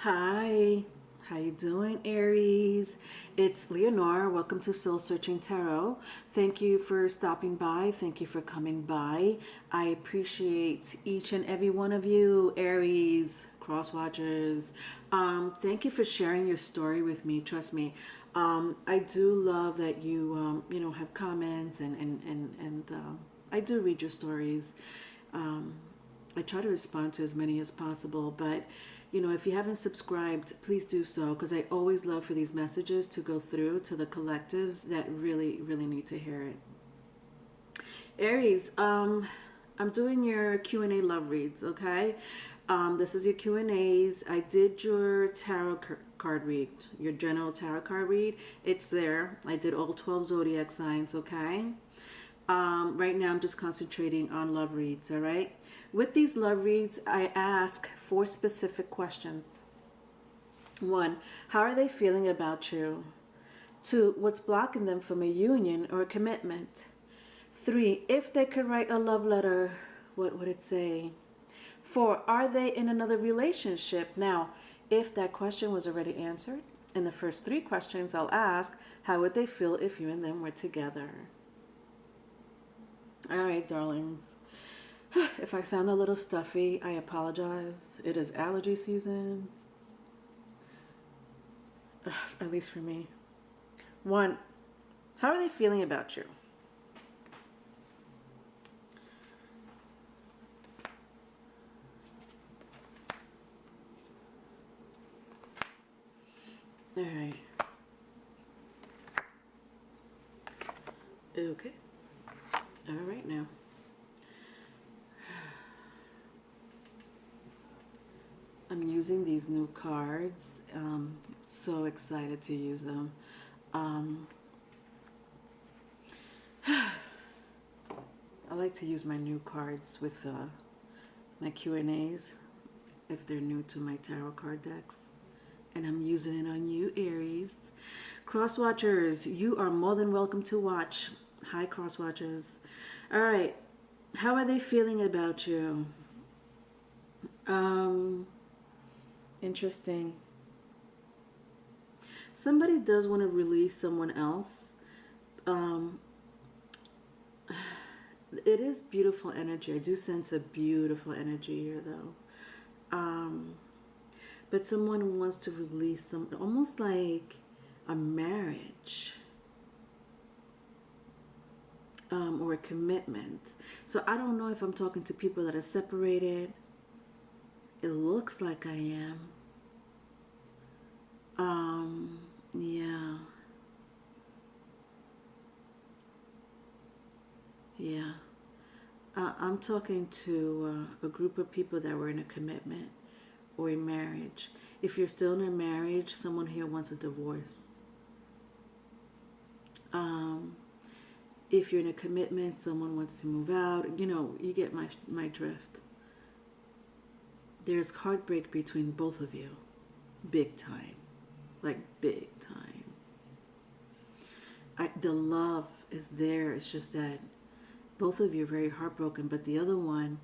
Hi, how you doing, Aries? It's Leonore. Welcome to Soul Searching Tarot. Thank you for stopping by. Thank you for coming by. I appreciate each and every one of you, Aries, cross watchers. Thank you for sharing your story with me. Trust me, I do love that you have comments and I do read your stories. I try to respond to as many as possible, but if you haven't subscribed, please do so, because I always love for these messages to go through to the collectives that really need to hear it. Aries, I'm doing your Q&A love reads, okay? This is your Q&As. I did your tarot card read, your general tarot card read. It's there. I did all 12 zodiac signs, okay? Right now I'm just concentrating on love reads, all right? With these love reads, I ask 4 specific questions. 1, how are they feeling about you? 2, what's blocking them from a union or a commitment? 3, if they could write a love letter, what would it say? 4, are they in another relationship? Now, if that question was already answered in the first 3 questions, I'll ask, how would they feel if you and them were together? All right, darlings. If I sound a little stuffy, I apologize. It is allergy season. At least for me. 1, how are they feeling about you? All right. Okay. All right now. I'm using these new cards. So excited to use them. I like to use my new cards with my Q&As if they're new to my tarot card decks. And I'm using it on you, Aries. Cross watchers, you are more than welcome to watch. Hi, cross watchers. All right. How are they feeling about you? Interesting. Somebody does want to release someone else. It is beautiful energy. I do sense a beautiful energy here, though. But someone wants to release some, almost like a marriage. Or a commitment. So I don't know if I'm talking to people that are separated. It looks like I am. Yeah. Yeah. I'm talking to a group of people that were in a commitment or a marriage. If you're still in a marriage, someone here wants a divorce. If you're in a commitment, someone wants to move out. You get my drift. There's heartbreak between both of you. Big time. Like big time. The love is there. It's just that both of you are very heartbroken, but the other one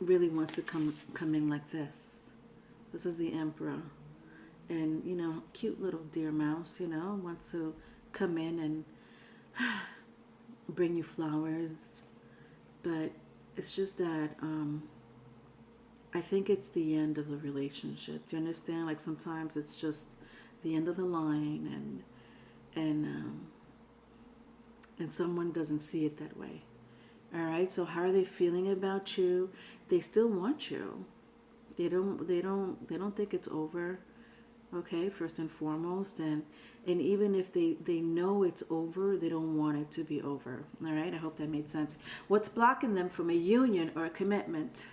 really wants to come in like this. This is the Emperor. And, cute little deer mouse, wants to come in and bring you flowers. But it's just that I think it's the end of the relationship. Do you understand? Like sometimes it's just the end of the line, and someone doesn't see it that way. All right. So how are they feeling about you? They still want you. They don't think it's over. Okay, first and foremost, and even if they know it's over, they don't want it to be over. All right, I hope that made sense. What's blocking them from a union or a commitment?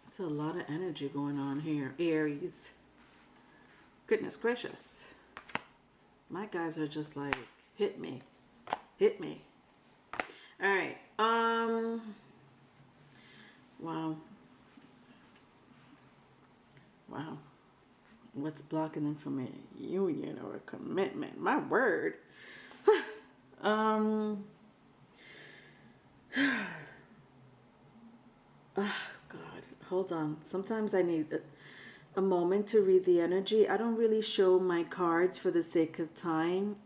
It's a lot of energy going on here, Aries. Goodness gracious. My guys are just like, hit me. Hit me. All right. Wow. Wow. What's blocking them from a union or a commitment? My word. um. Oh, God. Hold on. Sometimes I need a moment to read the energy. I don't really show my cards for the sake of time,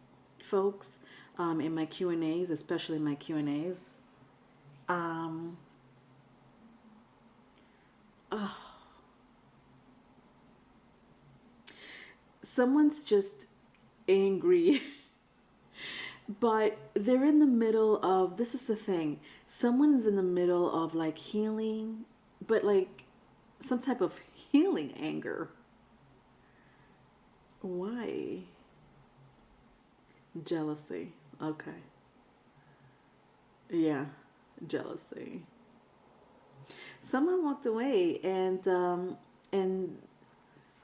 folks, in my Q&As, especially my Q&As. Oh, someone's just angry, but they're in the middle of, this is the thing, someone's in the middle of like healing, but like some type of healing anger. Why? Jealousy. Okay. Yeah, jealousy. Someone walked away, and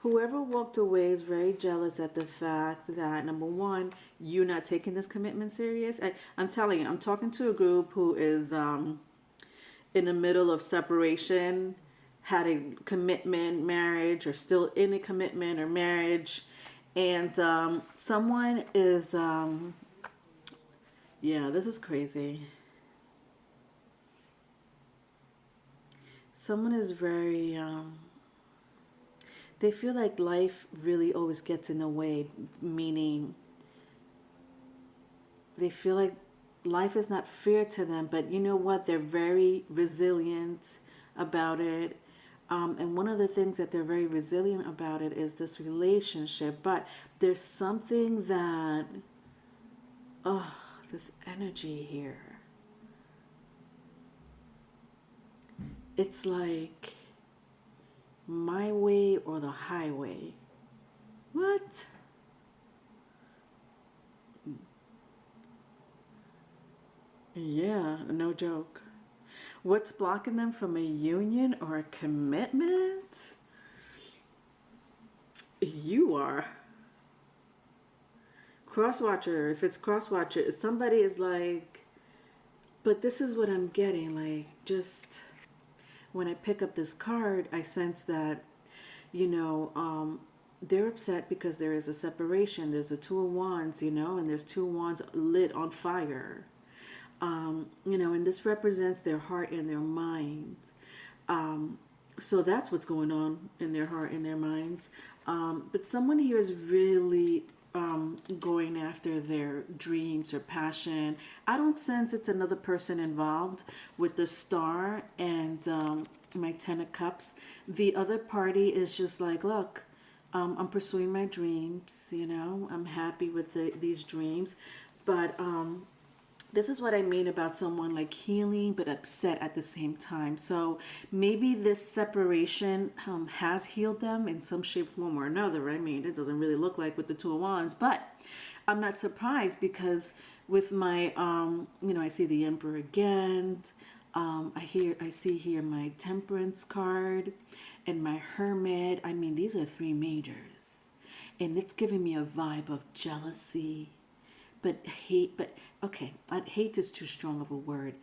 whoever walked away is very jealous at the fact that, number one, you're not taking this commitment serious. I'm telling you, I'm talking to a group who is in the middle of separation, had a commitment, marriage, or still in a commitment or marriage, and someone is, yeah, this is crazy. Someone is very, they feel like life really always gets in the way, meaning they feel like life is not fair to them, but you know what? They're very resilient about it. And one of the things that they're very resilient about it is this relationship. But there's something that, oh, this energy here. It's like my way or the highway. What? Yeah, no joke. What's blocking them from a union or a commitment? You are. Crosswatcher. If it's crosswatcher, somebody is like, but this is what I'm getting. Like, just when I pick up this card, I sense that, you know, they're upset because there is a separation. There's a Two of Wands, you know, and there's two wands lit on fire. You know, and this represents their heart and their mind. So that's what's going on in their heart and their minds. But someone here is really going after their dreams or passion. I don't sense it's another person involved with the Star and my Ten of Cups. The other party is just like, look, I'm pursuing my dreams, you know, I'm happy with these dreams. But this is what I mean about someone like healing but upset at the same time. So maybe this separation has healed them in some shape, form, or another. I mean, it doesn't really look like with the Two of Wands, but I'm not surprised because with my, you know, I see the Emperor again. I see here my Temperance card and my Hermit. I mean, these are three majors, and it's giving me a vibe of jealousy. But hate, but okay, hate is too strong of a word.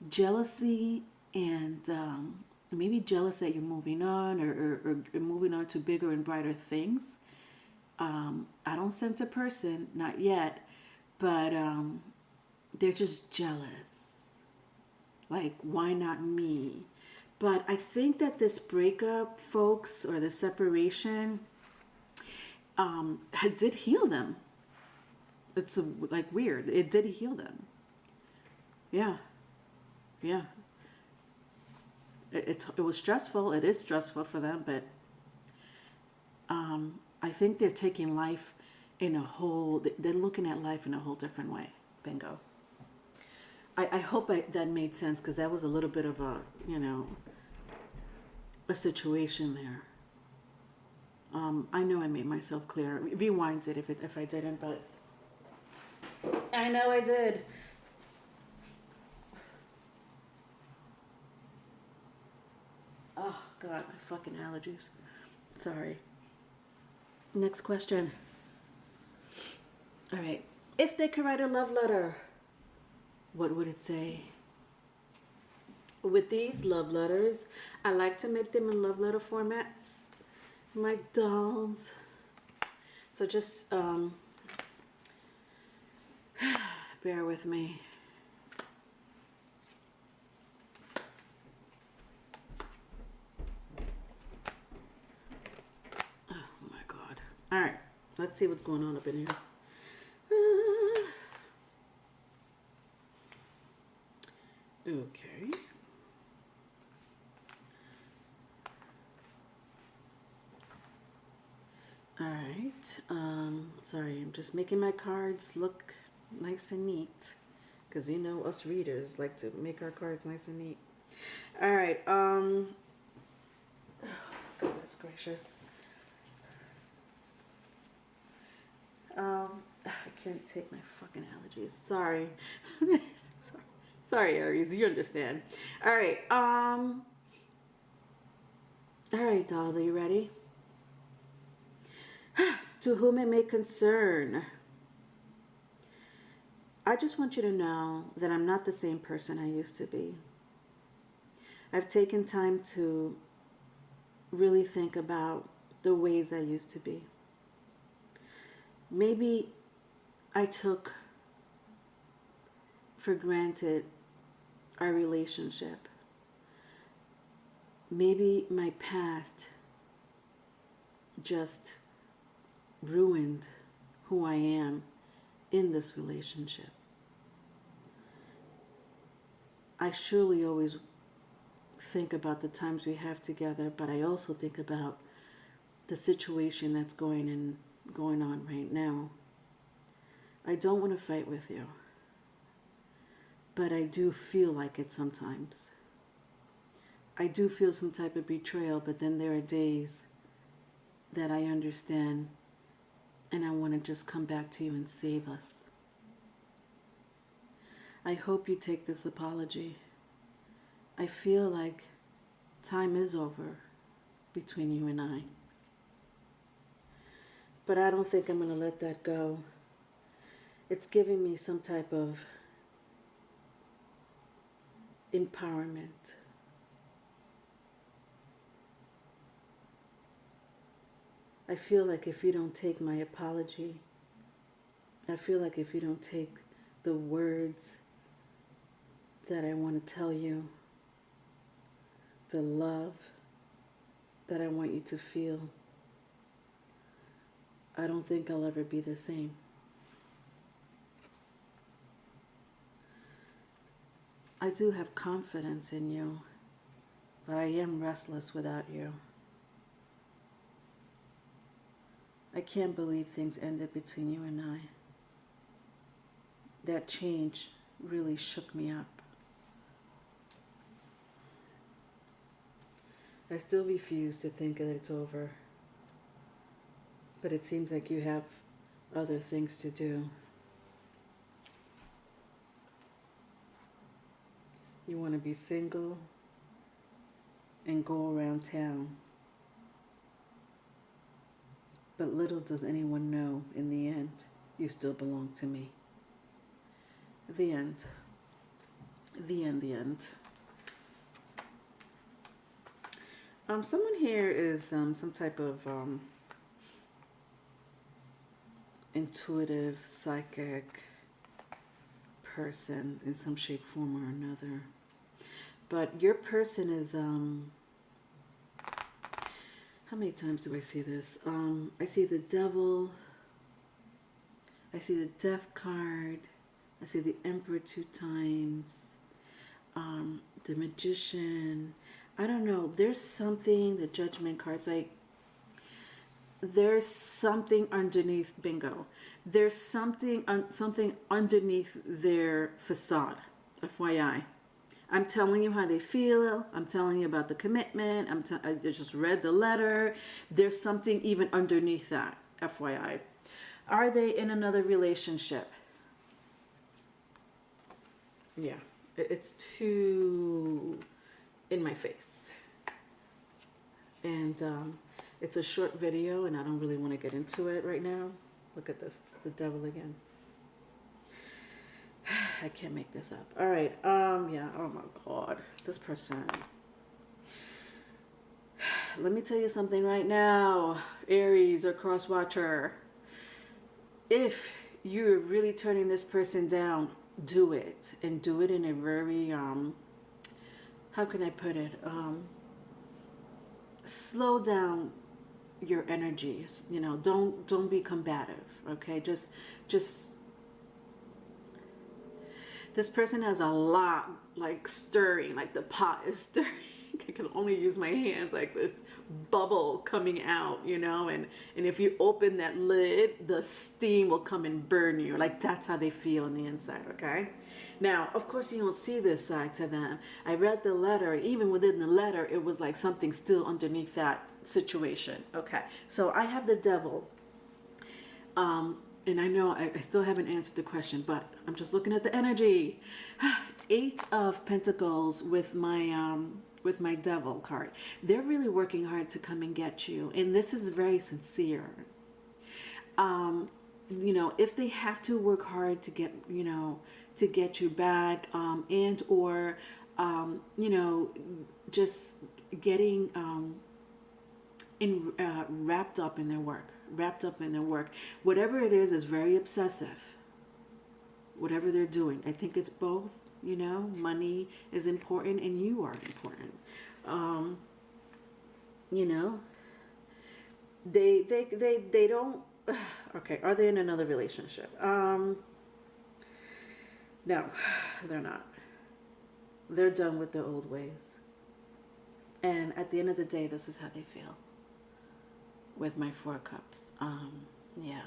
Jealousy and maybe jealous that you're moving on or moving on to bigger and brighter things. I don't sense a person, not yet, but they're just jealous. Like, why not me? But I think that this breakup, folks, or the separation, did heal them. It's like weird. It did heal them. Yeah. Yeah. It was stressful. It is stressful for them, but I think they're taking life in a whole, they're looking at life in a whole different way. Bingo. I hope that made sense, because that was a little bit of a, you know, a situation there. I know I made myself clear. Rewind it if I didn't, but I know I did. Oh, God, my fucking allergies. Sorry. Next question. All right. If they could write a love letter, what would it say? With these love letters, I like to make them in love letter formats. My dolls. So just bear with me. Oh my God. All right, let's see what's going on up in here. Okay. All right. Sorry, I'm just making my cards look nice and neat, because you know us readers like to make our cards nice and neat. All right. Oh, goodness gracious. I can't take my fucking allergies. Sorry. Sorry, Aries. You understand. All right. All right, dolls. Are you ready? To whom it may concern, I just want you to know that I'm not the same person I used to be. I've taken time to really think about the ways I used to be. Maybe I took for granted our relationship. Maybe my past just ruined who I am in this relationship. I surely always think about the times we have together, but I also think about the situation that's going on right now. I don't want to fight with you, but I do feel like it sometimes. I do feel some type of betrayal, but then there are days that I understand and I want to just come back to you and save us. I hope you take this apology. I feel like time is over between you and I. But I don't think I'm going to let that go. It's giving me some type of empowerment. I feel like if you don't take my apology, I feel like if you don't take the words that I want to tell you, the love that I want you to feel, I don't think I'll ever be the same. I do have confidence in you, but I am restless without you. I can't believe things ended between you and I. That change really shook me up. I still refuse to think that it's over, but it seems like you have other things to do. You want to be single and go around town. But little does anyone know, in the end, you still belong to me. The end. The end, the end. Someone here is some type of intuitive, psychic person in some shape, form, or another. But your person is, how many times do I see this? I see the devil. I see the death card. I see the emperor 2 times. The magician. I don't know. There's something, the judgment cards, like, there's something underneath, bingo. There's something underneath their facade, FYI. I'm telling you how they feel. I'm telling you about the commitment. I just read the letter. There's something even underneath that, FYI. Are they in another relationship? Yeah, it's too in my face. And it's a short video, and I don't really want to get into it right now. Look at this, the devil again. I can't make this up. All right. Yeah. Oh my God. This person. let me tell you something right now, Aries or cross watcher. If you're really turning this person down, do it, and do it in a very how can I put it, slow down your energies. You know, don't be combative. Okay, just this person has a lot like stirring, like the pot is stirring. I can only use my hands, like this bubble coming out, you know, and if you open that lid, the steam will come and burn you. Like that's how they feel on the inside. Okay, now of course you don't see this side to them. I read the letter, even within the letter it was like something still underneath that situation. Okay, so I have the devil, and I know I still haven't answered the question, but I'm just looking at the energy. 8 of Pentacles with my devil card. They're really working hard to come and get you, and this is very sincere. You know, if they have to work hard to get, you know, to get you back, and or you know, just getting wrapped up in their work, whatever it is very obsessive. Whatever they're doing, I think it's both. You know, money is important and you are important. You know, they don't. Okay, are they in another relationship? No, they're not. They're done with their old ways. And at the end of the day, this is how they feel with my 4 cups. Yeah,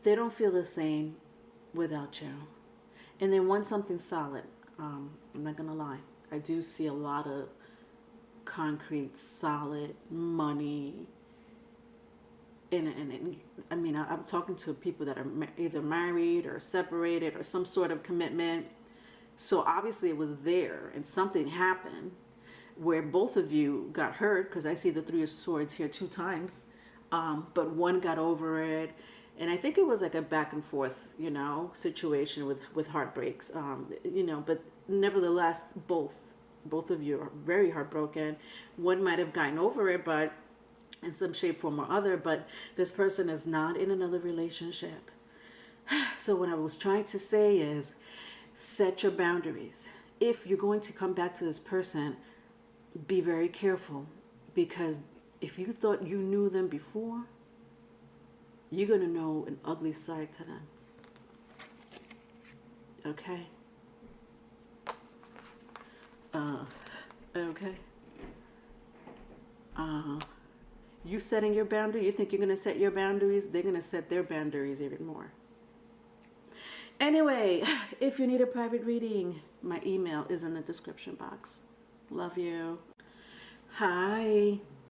they don't feel the same without you. And they want something solid. I'm not gonna lie. I do see a lot of concrete, solid money. And I mean, I'm talking to people that are either married or separated or some sort of commitment. So obviously it was there, and something happened where both of you got hurt, because I see the 3 of Swords here 2 times. But one got over it. And I think it was like a back and forth, you know, situation with heartbreaks, you know, but nevertheless, both of you are very heartbroken. One might have gotten over it, but in some shape, form, or other, but this person is not in another relationship. So what I was trying to say is set your boundaries. If you're going to come back to this person, be very careful, because if you thought you knew them before, you're going to know an ugly side to them. Okay? Okay? You setting your boundary, you think you're going to set your boundaries, they're going to set their boundaries even more. Anyway, if you need a private reading, my email is in the description box. Love you. Hi.